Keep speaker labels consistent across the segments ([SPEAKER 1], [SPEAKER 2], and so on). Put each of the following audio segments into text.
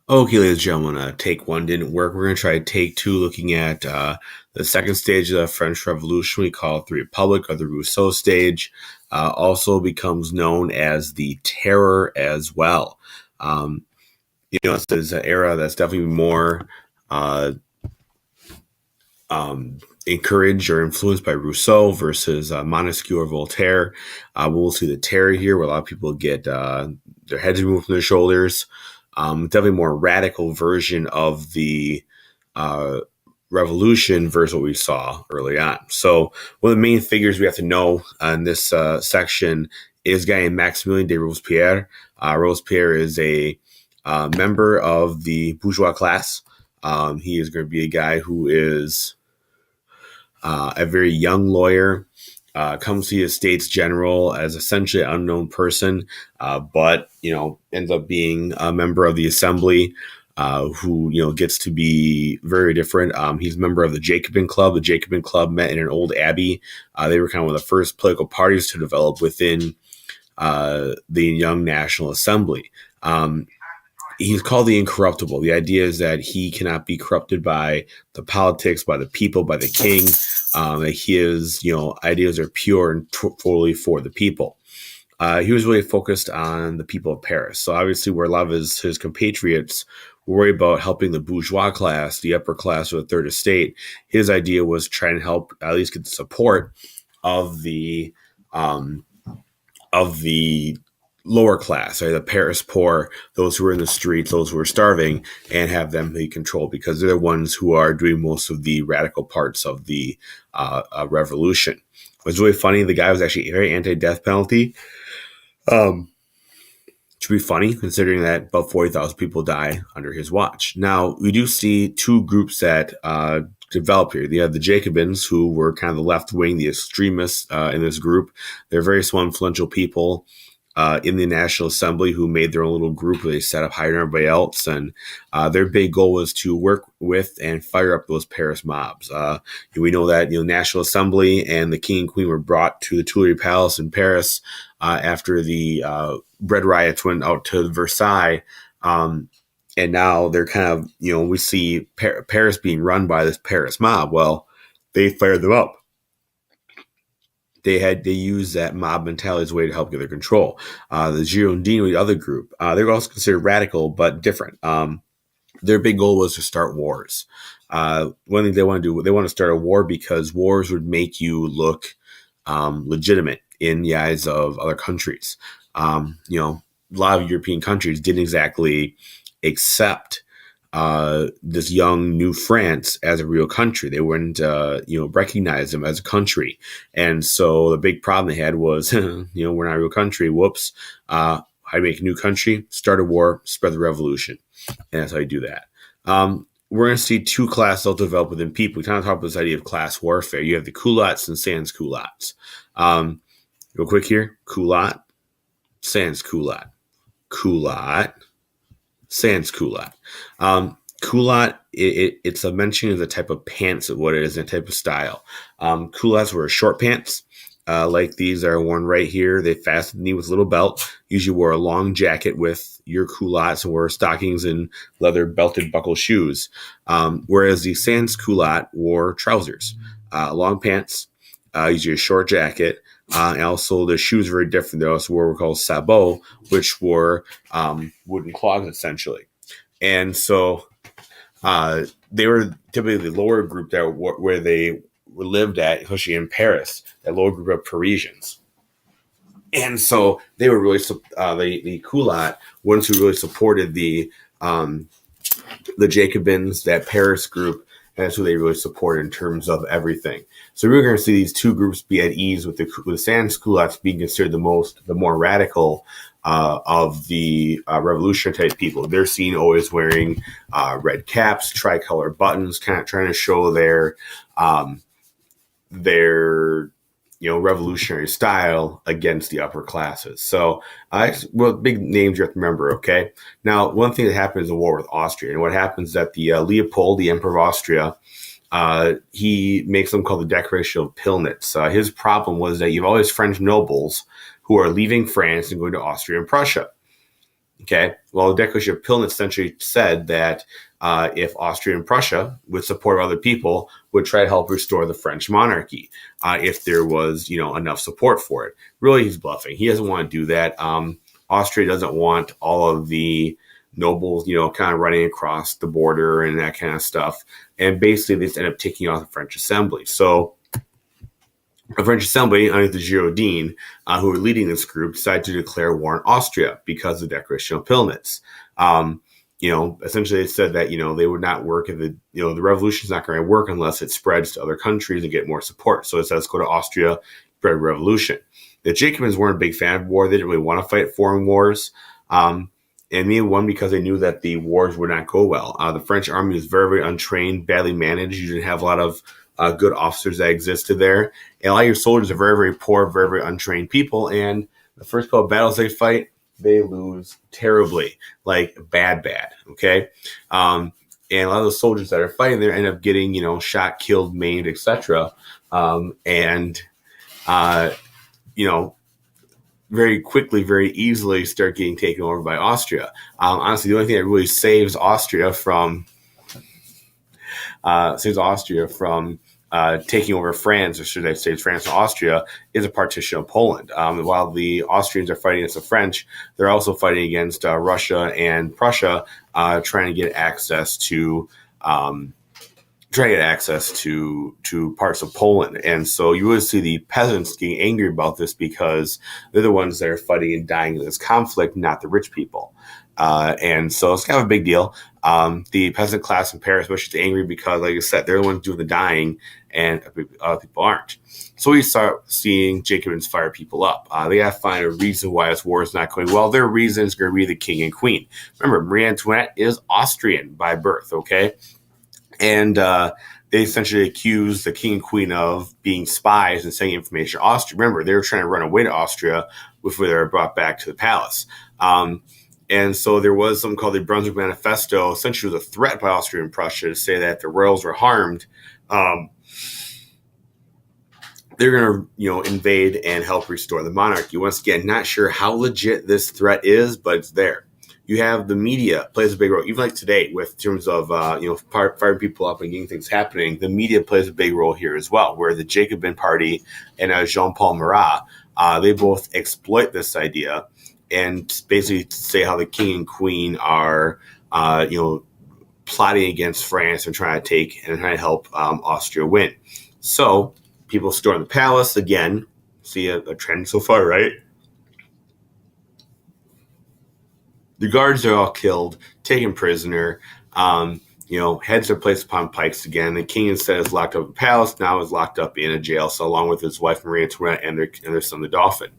[SPEAKER 1] Okay, ladies and gentlemen, take one didn't work. We're going to try take two, looking at the second stage of the French Revolution. We call it the Republic or the Rousseau stage. Also becomes known as the Terror as well. Um, it's an era that's definitely more uh, encouraged or influenced by Rousseau versus Montesquieu or Voltaire. We'll see the Terror here, where a lot of people get their heads removed from their shoulders. Definitely more radical version of the uh, revolution versus what we saw early on. So one of the main figures we have to know in this section is a guy named Maximilien de Robespierre. Robespierre is a member of the bourgeois class. He is going to be a guy who is a very young lawyer. Comes to the States General as essentially an unknown person, but ends up being a member of the Assembly, who gets to be very different. He's a member of the Jacobin Club. The Jacobin Club met in an old abbey. They were kind of one of the first political parties to develop within the Young National Assembly. He's called the incorruptible. The idea is that he cannot be corrupted by the politics, by the people, by the king. That his ideas are pure and totally for the people. He was really focused on the people of Paris. So obviously, where a lot of his compatriots were worried about helping the bourgeois class, the upper class, or the third estate, his idea was trying to help at least get the support of um, the lower class, right? The Paris poor, those who are in the streets, those who are starving, and have them be controlled because they're the ones who are doing most of the radical parts of the revolution. It was really funny. The guy was actually very anti-death penalty. Um, should be funny considering that about 40,000 people die under his watch. Now, we do see two groups that develop here. You have the Jacobins, who were kind of the left wing, the extremists in this group. They're very small, influential people in the National Assembly who made their own little group where they set up higher than everybody else. And their big goal was to work with and fire up those Paris mobs. We know that National Assembly and the King and Queen were brought to the Tuileries Palace in Paris after the bread riots went out to Versailles. And now they're kind of, we see Paris being run by this Paris mob. Well, they fired them up. They used that mob mentality as a way to help get their control. The Girondins, the other group, they were also considered radical but different. Their big goal was to start wars. One thing they want to do, they want to start a war because wars would make you look legitimate in the eyes of other countries. A lot of European countries didn't exactly accept this young new France as a real country. They wouldn't, recognize them as a country. And so the big problem they had was, we're not a real country. Whoops. How do you make a new country? Start a war, spread the revolution. And that's how you do that. We're going to see two classes that develop within people. We kind of talk about this idea of class warfare. You have the culottes and sans culottes. Real quick here, culotte, sans culotte. Culotte, sans culotte. Culotte, it's a mention of the type of pants of what it is and type of style. Culottes were short pants. Like these are worn right here. They fasten the knee with a little belt. Usually wore a long jacket with your culottes and wore stockings and leather belted buckle shoes. Whereas the sans culotte wore trousers, long pants, usually a short jacket. And also the shoes were very different. They also wore what were called sabots, which were wooden clogs essentially. And so they were typically the lower group that where they lived at, especially in Paris, that lower group of Parisians. And so they were really the culotte ones who really supported the Jacobins, that Paris group. And that's who they really support in terms of everything. So we're going to see these two groups be at ease with the sans culottes being considered the more radical of the revolutionary type people. They're seen always wearing red caps, tricolor buttons, kind of trying to show their revolutionary style against the upper classes. So, big names you have to remember, okay? Now, one thing that happened is a war with Austria. And what happens is that the Leopold, the Emperor of Austria, he makes something called the Declaration of Pillnitz. His problem was that you have all these French nobles who are leaving France and going to Austria and Prussia. Okay, well, the Declaration of Pillnitz essentially said that if Austria and Prussia, with support of other people, would try to help restore the French monarchy, if there was, enough support for it. Really, he's bluffing. He doesn't want to do that. Austria doesn't want all of the nobles, kind of running across the border and that kind of stuff. And basically, they just end up taking off the French Assembly. So the French Assembly, under the Girondins, who were leading this group, decided to declare war on Austria because of the Declaration of Pillnitz. Essentially they said that, they would not work if the revolution's not going to work unless it spreads to other countries and get more support. So it says go to Austria, spread revolution. The Jacobins weren't a big fan of war. They didn't really want to fight foreign wars. And they won because they knew that the wars would not go well. The French army was very, very untrained, badly managed. You didn't have a lot of good officers that existed there. And a lot of your soldiers are very, very poor, very, very untrained people. And the first couple of battles they fight, they lose terribly, like bad, okay? And a lot of the soldiers that are fighting there end up getting, shot, killed, maimed, etc. Very quickly, very easily start getting taken over by Austria. Honestly, the only thing that really saves Austria from taking over France, or should I say France and Austria, is a partition of Poland. While the Austrians are fighting against the French, they're also fighting against Russia and Prussia, trying to get access to parts of Poland. And so you would see the peasants getting angry about this because they're the ones that are fighting and dying in this conflict, not the rich people. And so it's kind of a big deal. The peasant class in Paris was just angry because, like I said, they're the ones doing the dying and other people aren't. So we start seeing Jacobins fire people up. They got to find a reason why this war is not going well. Their reason is going to be the king and queen. Remember, Marie Antoinette is Austrian by birth, okay? And they essentially accused the king and queen of being spies and sending information to Austria. Remember, they were trying to run away to Austria before they were brought back to the palace. And so there was something called the Brunswick Manifesto. Essentially, it was a threat by Austria and Prussia to say that if the royals were harmed, they're going to, invade and help restore the monarchy. Once again, not sure how legit this threat is, but it's there. You have the media plays a big role, even like today, with terms of firing people up and getting things happening. The media plays a big role here as well, where the Jacobin Party and Jean-Paul Marat, they both exploit this idea and basically say how the king and queen are, plotting against France and trying to help Austria win. So people storm the palace again. See a trend so far, right? The guards are all killed, taken prisoner. Heads are placed upon pikes again. The king instead is locked up in the palace, now is locked up in a jail cell along with his wife Marie Antoinette and their son the Dauphin.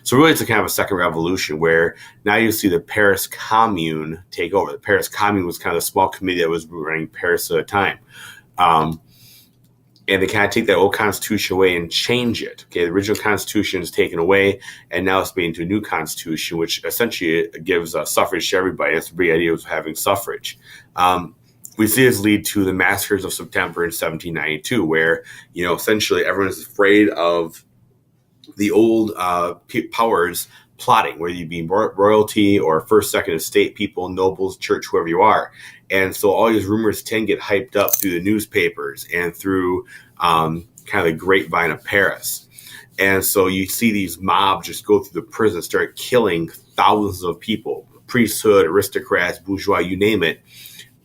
[SPEAKER 1] So really it's a kind of a second revolution where now you see the Paris Commune take over. The Paris Commune was kind of a small committee that was running Paris at a time. And they kind of take that old constitution away and change it. Okay, the original constitution is taken away, and now it's made into a new constitution, which essentially gives suffrage to everybody. That's the big idea of having suffrage. We see this lead to the massacres of September in 1792, where essentially everyone is afraid of the old powers plotting, whether you be royalty or first, second estate people, nobles, church, whoever you are. And so all these rumors tend to get hyped up through the newspapers and through kind of the grapevine of Paris. And so you see these mobs just go through the prison, start killing thousands of people, priesthood, aristocrats, bourgeois, you name it,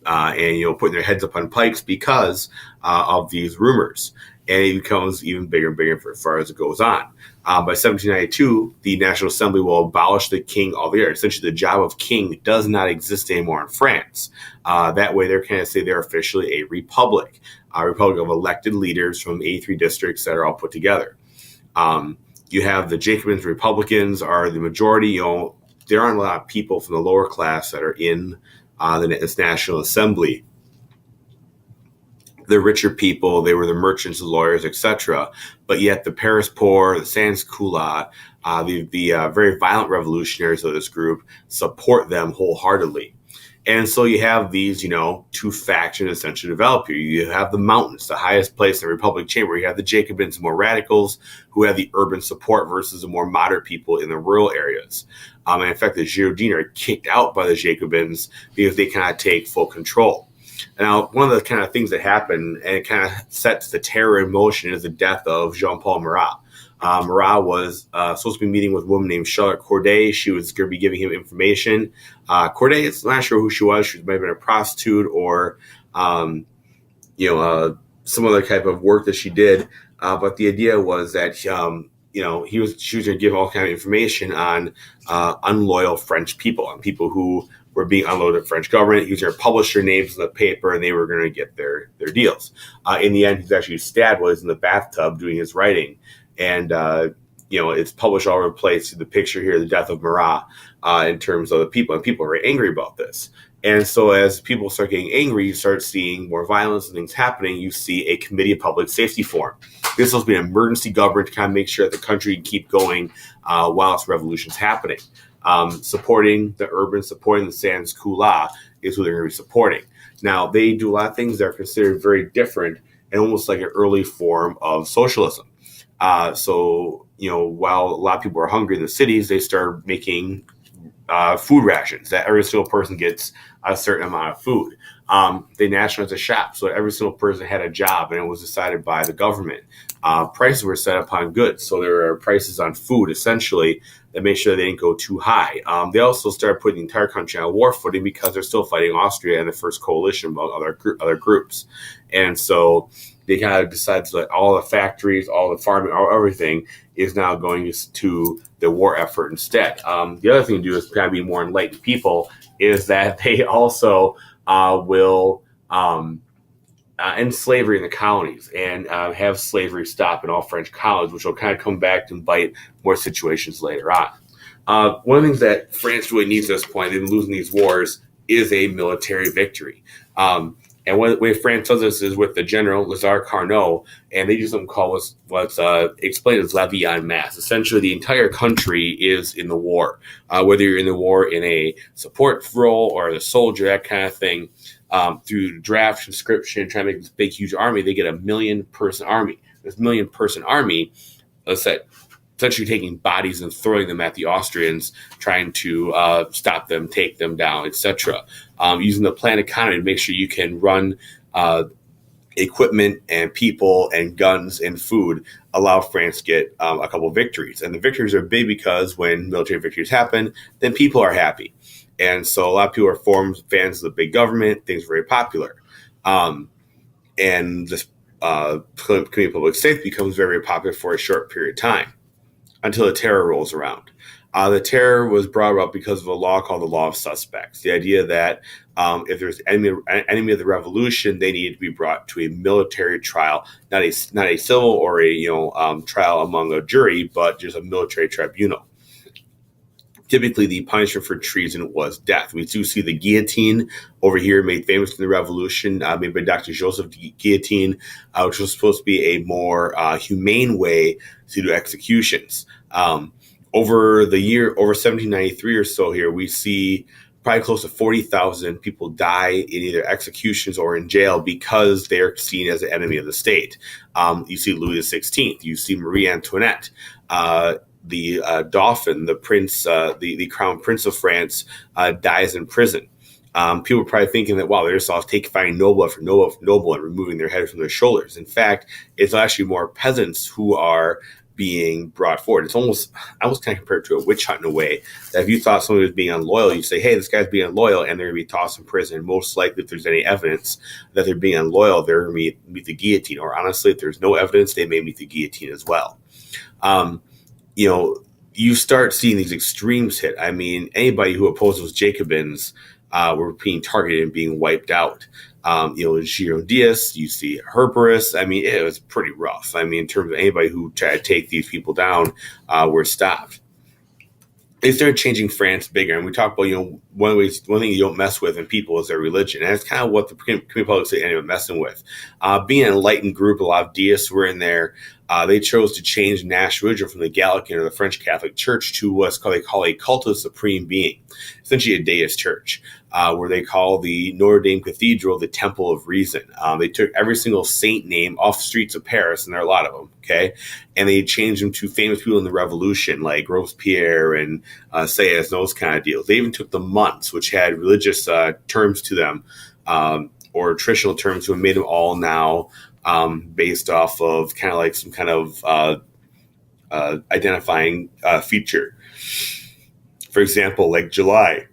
[SPEAKER 1] and putting their heads up on pikes because of these rumors. And it becomes even bigger and bigger as far as it goes on. By 1792, the National Assembly will abolish the king altogether. Essentially, the job of king does not exist anymore in France. That way, they're kind of say they're officially a republic of elected leaders from 83 districts that are all put together. You have the Jacobins, Republicans are the majority. There aren't a lot of people from the lower class that are in this National Assembly. The richer people, they were the merchants, the lawyers, etc. But yet the Paris poor, the sans-culottes, the very violent revolutionaries of this group support them wholeheartedly. And so you have these, two factions essentially develop here. You have the mountains, the highest place in the Republic Chamber. You have the Jacobins, more radicals, who have the urban support versus the more moderate people in the rural areas. And in fact, the Girondins are kicked out by the Jacobins because they cannot take full control. Now, one of the kind of things that happened and it kind of sets the terror in motion is the death of Jean-Paul Marat. Marat was supposed to be meeting with a woman named Charlotte Corday. She was going to be giving him information. Corday is not sure who she was. She might have been a prostitute or, some other type of work that she did. But the idea was that, she was going to give all kind of information on unloyal French people, on people who were being unloyal to the French government. He was going to publish their names in the paper, and they were going to get their deals. In the end, he's actually stabbed while he's in the bathtub doing his writing. And, it's published all over the place. The picture here, the death of Marat, in terms of the people. And people are very angry about this. And so as people start getting angry, you start seeing more violence and things happening. You see a Committee of Public Safety form. This is supposed to be an emergency government to kind of make sure that the country can keep going while this revolution's happening. Supporting the urban, supporting the sans culottes is who they're going to be supporting. Now, they do a lot of things that are considered very different and almost like an early form of socialism. While a lot of people are hungry in the cities, they start making food rations that every single person gets a certain amount of food. They nationalized the shop so that every single person had a job, and it was decided by the government. Prices were set upon goods, so there are prices on food essentially that made sure they didn't go too high. They also started putting the entire country on a war footing because they're still fighting Austria and the First Coalition among other groups, and so they kind of decided that all the factories, all the farming, everything is now going to the war effort instead. The other thing to do is kind of be more enlightened people is that they also will end slavery in the colonies and have slavery stop in all French colonies, which will kind of come back and bite more situations later on. One of the things that France really needs at this point, they've been losing these wars, is a military victory. And one way France does this is with the general, Lazare Carnot, and they do something called what's explained as levy en masse. Essentially, the entire country is in the war. Whether you're in the war in a support role or a soldier, that kind of thing, through draft, conscription, trying to make this big, huge army, they get a 1 million-person army. This 1 million-person army, let's say, essentially taking bodies and throwing them at the Austrians, trying to stop them, take them down, etc. Using the planned economy to make sure you can run equipment and people and guns and food, allow France to get a couple of victories. And the victories are big because when military victories happen, then people are happy. And so a lot of people are fans of the big government. Things are very popular. And this Committee of Public Safety becomes very popular for a short period of time, until the terror rolls around. The terror was brought about because of a law called the Law of Suspects. The idea that if there's an enemy of the revolution, they needed to be brought to a military trial, not a civil or a trial among a jury, but just a military tribunal. Typically, the punishment for treason was death. We do see the guillotine over here, made famous in the Revolution, made by Dr. Joseph Guillotine, which was supposed to be a more humane way to do executions. Over 1793 or so here, we see probably close to 40,000 people die in either executions or in jail because they're seen as an enemy of the state. You see Louis XVI, you see Marie Antoinette, the Dauphin, the prince, the crown prince of France, dies in prison. People are probably thinking that, wow, they're just off finding noble after noble and removing their head from their shoulders. In fact, it's actually more peasants who are being brought forward. I almost kind of compare it to a witch hunt in a way, that if you thought somebody was being unloyal, you say, hey, this guy's being unloyal, and they're going to be tossed in prison. Most likely, if there's any evidence that they're being unloyal, they're going to meet the guillotine. Or honestly, if there's no evidence, they may meet the guillotine as well. You start seeing these extremes hit. I mean, anybody who opposes Jacobins were being targeted and being wiped out. Girondins, you see Herberus. I mean, it was pretty rough. I mean, in terms of anybody who tried to take these people down, were stopped. They started changing France bigger, and we talk about one thing you don't mess with in people is their religion, and that's kind of what the Committee Public Safety ended up messing with. Being an enlightened group, a lot of deists were in there. They chose to change national religion from the Gallican or the French Catholic Church to what they call a cult of the supreme being, essentially a deist church. where they call the Notre Dame Cathedral the Temple of Reason. They took every single saint name off the streets of Paris, and there are a lot of them, okay? And they changed them to famous people in the Revolution, like Robespierre and Sieyès, those kind of deals. They even took the months, which had religious terms to them, or traditional terms, who made them all now based off of kind of like some kind of identifying feature. For example, like July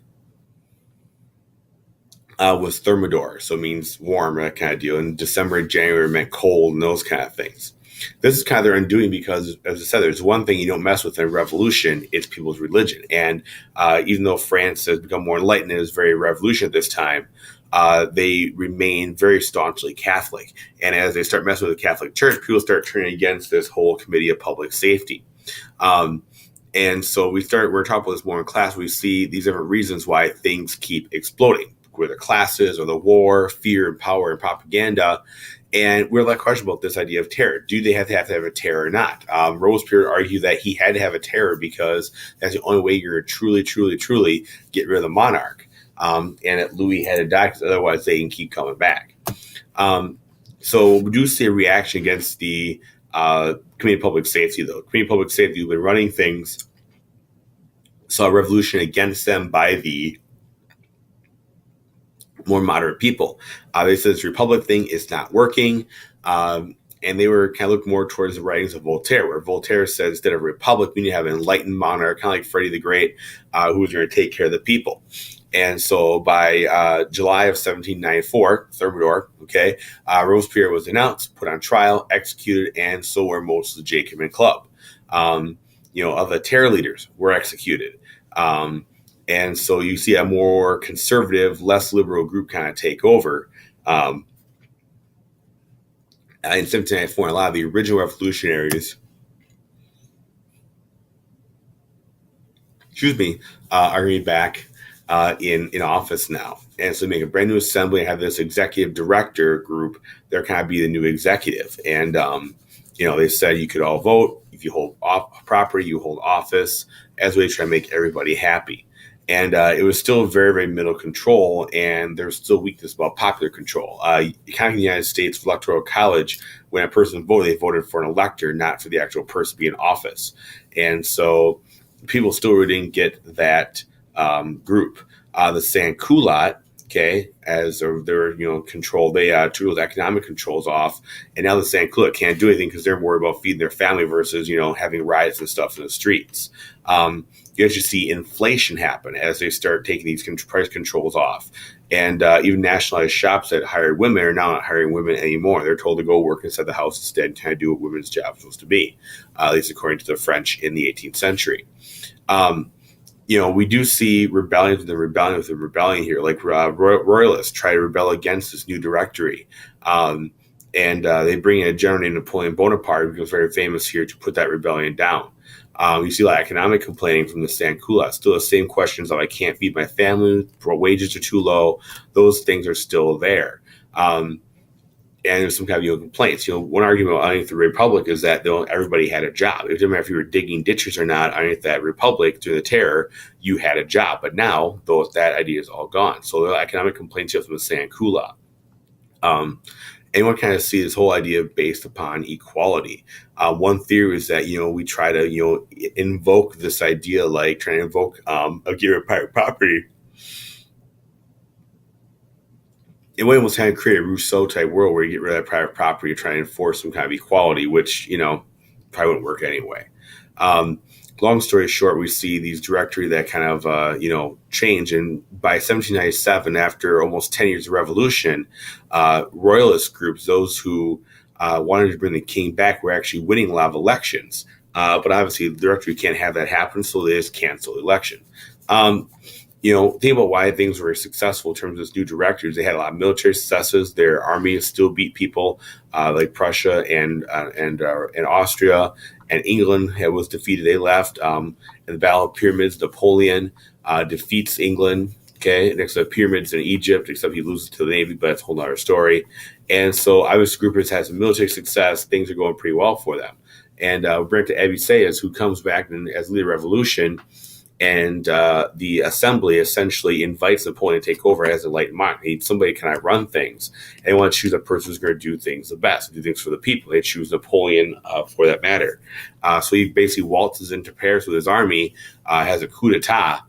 [SPEAKER 1] was Thermidor, so it means warm, that kind of deal. And December and January meant cold and those kind of things. This is kind of their undoing because, as I said, there's one thing you don't mess with in a revolution, it's people's religion. And even though France has become more enlightened and is very revolution at this time, they remain very staunchly Catholic. And as they start messing with the Catholic Church, people start turning against this whole Committee of Public Safety. And so we're talking about this more in class. We see these different reasons why things keep exploding, whether classes or the war, fear and power and propaganda. And we're like question about this idea of terror. Do they have to have a terror or not? Robespierre argued that he had to have a terror because that's the only way you're truly, truly, truly get rid of the monarch. And that Louis had to die because otherwise they can keep coming back. So we do see a reaction against the Committee of Public Safety, though. Committee of Public Safety, who've been running things, saw a revolution against them by the more moderate people. They said this Republic thing is not working. And they were kind of looking more towards the writings of Voltaire, where Voltaire said instead of a republic, we need to have an enlightened monarch, kind of like Freddie the Great, who was going to take care of the people. And so by July of 1794, Thermidor, okay, Robespierre was announced, put on trial, executed, and so were most of the Jacobin Club. Of the terror leaders were executed. And so you see a more conservative, less liberal group kind of take over. In 1794, a lot of the original revolutionaries, are going to be back in office now. And so make a brand new assembly and have this executive director group. They're kind of be the new executive. And, they said you could all vote. If you hold property, you hold office, as we try to make everybody happy. And it was still very, very middle control, and there's still weakness about popular control. Kind of in the United States, electoral college, when a person voted, they voted for an elector, not for the actual person being in office. And so people still really didn't get that group. The sans-culottes, okay, as they're controlled, they took those economic controls off, and now the sans-culottes can't do anything because they're worried about feeding their family versus having riots and stuff in the streets. You actually see inflation happen as they start taking these price controls off. And even nationalized shops that hired women are now not hiring women anymore. They're told to go work inside the house instead and kind of do what women's job is supposed to be, at least according to the French in the 18th century. We do see rebellion within rebellion here, like royalists try to rebel against this new directory. And they bring in a general named Napoleon Bonaparte, who was very famous here, to put that rebellion down. You see a lot of economic complaining from the sans-culottes. Still the same questions of I can't feed my family, wages are too low. Those things are still there. And there's some kind of complaints. One argument underneath the Republic is that everybody had a job. It didn't matter if you were digging ditches or not underneath that Republic through the terror, you had a job. But now that idea is all gone. So the economic complaints from the sans-culottes. And one kind of see this whole idea based upon equality. One theory is that, we try to, invoke this idea, like trying to invoke a get rid of private property. And William was kind of create a Rousseau type world where you get rid of private property, try to enforce some kind of equality, which, probably wouldn't work anyway. Long story short, we see these directory that kind of, change. And by 1797, after almost 10 years of revolution, royalist groups, those who wanted to bring the king back, were actually winning a lot of elections. But obviously, the directory can't have that happen, so they just cancel the election. Think about why things were successful in terms of this new directories. They had a lot of military successes. Their army still beat people like Prussia and Austria. And England was defeated. They left. In the Battle of Pyramids, Napoleon defeats England. Okay, next to the pyramids in Egypt, except he loses to the Navy, but that's a whole other story. And so Iris Groupers has some military success. Things are going pretty well for them. And we bring it to Abbé Sieyès, who comes back and as leader of the revolution. And the assembly essentially invites Napoleon to take over as a light monarch. He needs somebody, can I run things? And they want to choose a person who's going to do things the best, do things for the people. They choose Napoleon for that matter. So he basically waltzes into Paris with his army, has a coup d'etat,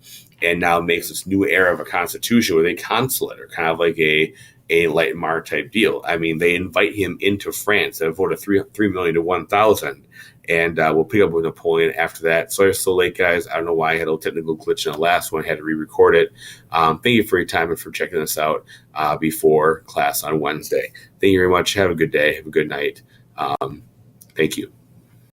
[SPEAKER 1] and now makes this new era of a constitution with a consulate, or kind of like a light monarch type deal. I mean, they invite him into France. They voted 3 million to 1,000. And we'll pick up with Napoleon after that. Sorry it's so late, guys. I don't know why I had a little technical glitch in the last one. I had to re-record it. Thank you for your time and for checking this out before class on Wednesday. Thank you very much. Have a good day. Have a good night. Thank you.